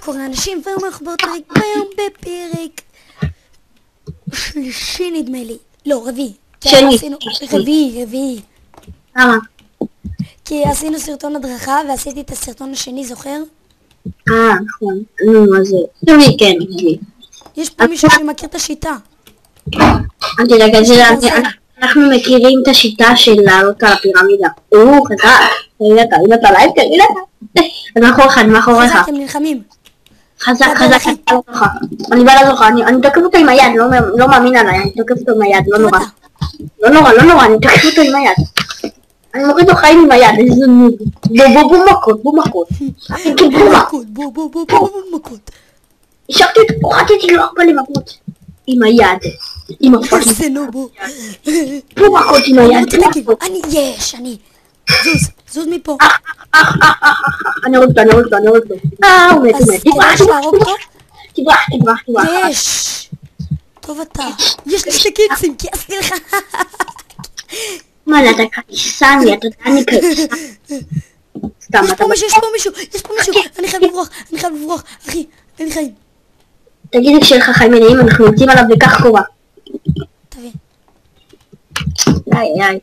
קורא אנשים, והיום אנחנו באותו פרק, והיום בפרק שלישי נדמה לי. לא, רביעי. שני. רביעי. למה? כי עשינו סרטון הדרכה ועשיתי את הסרטון השני, זוכר? נכון. נו, מה זה? תמיד כן, תמיד. יש פה מישהו שמכיר את השיטה. אל תדאג, אנחנו מכירים את השיטה של לעלות על הפירמידה. חזק. תגיד אתה לייב, תגיד אתה. אז מאחוריך. חזק, הם נלחמים. חזק, אני בא לעזור לך, אני תוקף אותו עם היד, לא מאמין עליי, אני תוקף אותו עם היד, לא נורא. לא נורא, אני תוקף אותו עם היד. אני מוריד לו חיים עם היד, איזה נוג. בוא מכות. בוא מכות. השארתי אותו פה, רציתי לו הרבה למכות. עם היד. עם הפאקינג. זה נובו. בוא מכות עם היד. אני. זוז מפה. אני הורג אותו. הוא מת. תברח. יש. טוב אתה. יש לי שתי קיצים, כי עשיתי לך. מה, אתה קייסני, אתה דני קייסני. סתם, יש פה מישהו. אני חייב לברוח. אחי, אין לי חיים. תגיד לי כשיהיה לך חיים מלאים, אנחנו יוצאים עליו וכך קורה. תבין.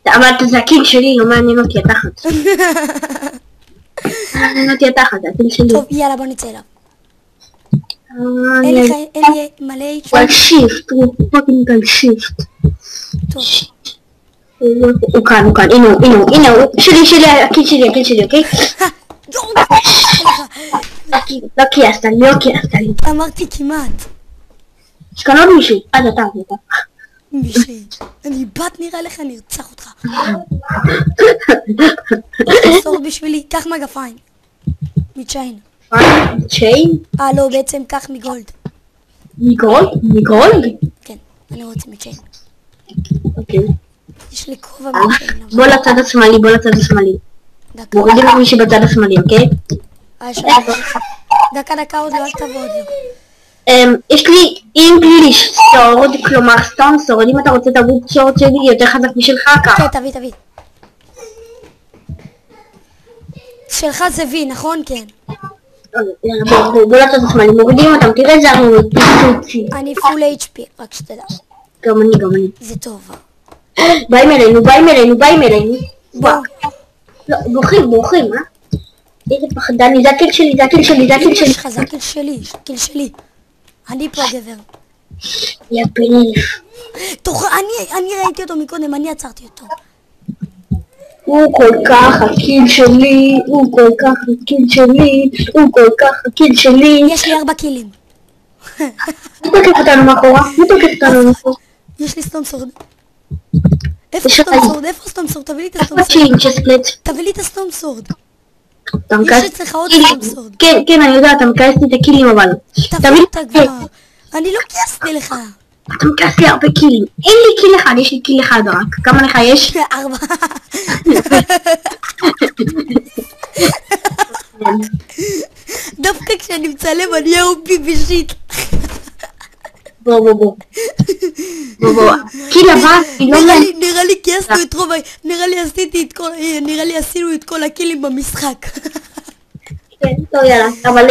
אבל זה הקיל שלי, לא מעניין אותי התחת. זה הקיל שלי. טוב, יאללה, בוא נצא אליו. אין לי מלא... הוא על שיפט, הוא פאקינג על שיפט. טוב. הוא כאן, הנה הוא. שלי, הקיל שלי, אוקיי? לא כייסת לי. אמרתי כמעט. יש כאן עוד מישהו. אתה. מישהי. אני בת נראה לך, אני ארצח אותך. סורד בשבילי, קח מגפיים. מצ'יין. צ'יין? לא, בעצם קח מגולד. מגולד? כן, אני רוצה מצ'יין. אוקיי. יש לי כובע מצ'יין. בוא לצד השמאלי. מורידים את מי שבצד השמאלי, אוקיי? דקה, עוד לא, אל תבוא עוד לא. יש לי אינגליש סורד, כלומר סטון סורד, אם אתה רוצה את הבוק סורד שלי יותר חזק משלך ככה. כן, תביא. שלך זה וי, נכון? כן. בוא לצד השמאלי, מורידים אותם, תראה איזה ארמונות פיצוצי. אני פול HP, רק שתדע. גם אני. זה טוב. באים אלינו. בוא. לא, בורחים, אה? איזה פחדני, זה הקיל שלי. יש לך, זה הקיל שלי. אני פה הגבר. יא פניף. אני ראיתי אותו מקודם, אני עצרתי אותו. הוא כל כך הקיל שלי. יש לי 4 קילים. מי תוקף אותנו מאחורה? יש לי סטון סורד. איפה סטון סורד? תביא לי את הסטון סורד. יש אצלך עוד סטון סורד. כן, אני יודעת, אתה מקייס לי את הקילים אבל. תביא אותה כבר. אני לא קייסתי לך. אתה מקייס לי הרבה קילים. אין לי קיל אחד, יש לי קיל אחד רק. כמה לך יש? 4. דווקא כשאני מצלם אני אהובי בשיט. בוא. קיל הבא, נראה לי קייסנו את רוב, נראה לי עשינו את כל הקילים במשחק. כן, טוב יאללה, אבל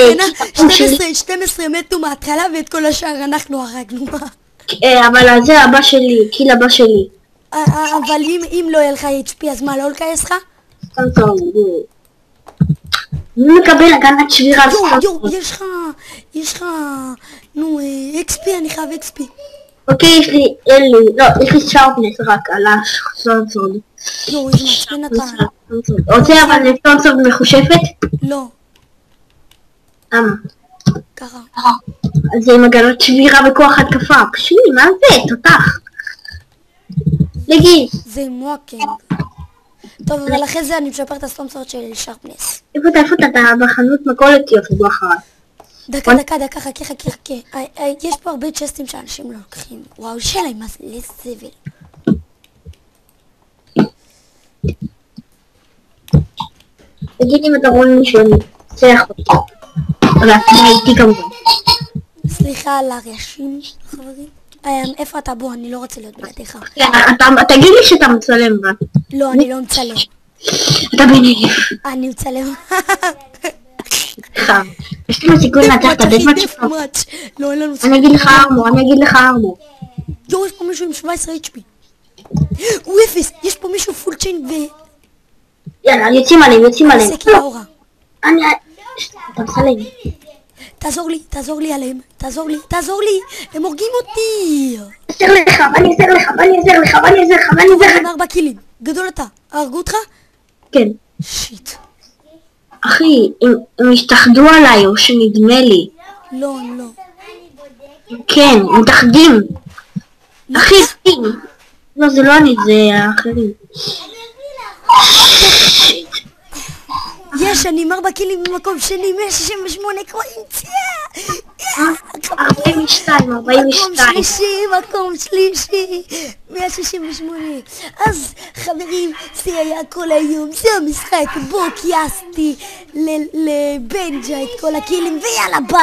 12 מתו מההתחלה ואת כל השאר אנחנו הרגנו. אבל זה הבא שלי, קיל הבא שלי. אבל אם לא יהיה לך HP אז מה, לא לקייס לך? טוב. מי מקבל הגנת שבירה? יש לך, נו, XP, אני חייב XP. אוקיי, יש לי שרפנס רק על הסטונסורד. איזה מעצבן אתה. רוצה אבל סטונסורד מחושפת? לא. למה? ככה. אז זה עם הגנת שבירה וכוח התקפה. פשוט, מה זה? תותח. לגיס. זה עם וואקינג. טוב, אבל אחרי זה אני משפר את הסטונסורד של שרפנס. איפה אתה בחנות מכולת יופי, בוא אחריי. דקה, חכה. יש פה הרבה צ'סטים שאנשים לא לוקחים. וואו, שאלה, מה זה? לסבל. תגיד אם אתה רואה מישהו, אני צריך אותו. אבל אתה הייתי כמובן. סליחה על הרעשים, חברים. איפה אתה? בוא, אני לא רוצה להיות בלעדיך. תגיד לי שאתה מצלם. לא, אני לא מצלם. אתה בנגב. אני מצלם. סליחה, יש לנו סיכוי לנצח את הדף מאץ'. לא, אין לנו סיכוי. אני אגיד לך ארמו. יואו, יש פה מישהו עם 17 HP. הוא אפס, יש פה מישהו פול צ'יין ו... יאללה, יוצאים עליהם. אתה מסלם. תעזור לי עליהם, תעזור לי, הם הורגים אותי. אני אעזר לך. עם 4 קילים, גדול אתה, הרגו אותך? כן. שיט. אחי, הם השתחדו עליי, או שנדמה לי. לא. כן, הם מתאחדים. אחי, לא, זה לא אני, זה האחרים. אני עם 4 קילים במקום שני, 168 קרוינציה. 42. מקום שלישי, 168. אז חברים, זה היה כל היום, זה המשחק בו קייסתי לבנג'ה את כל הקילים, ויאללה ביי.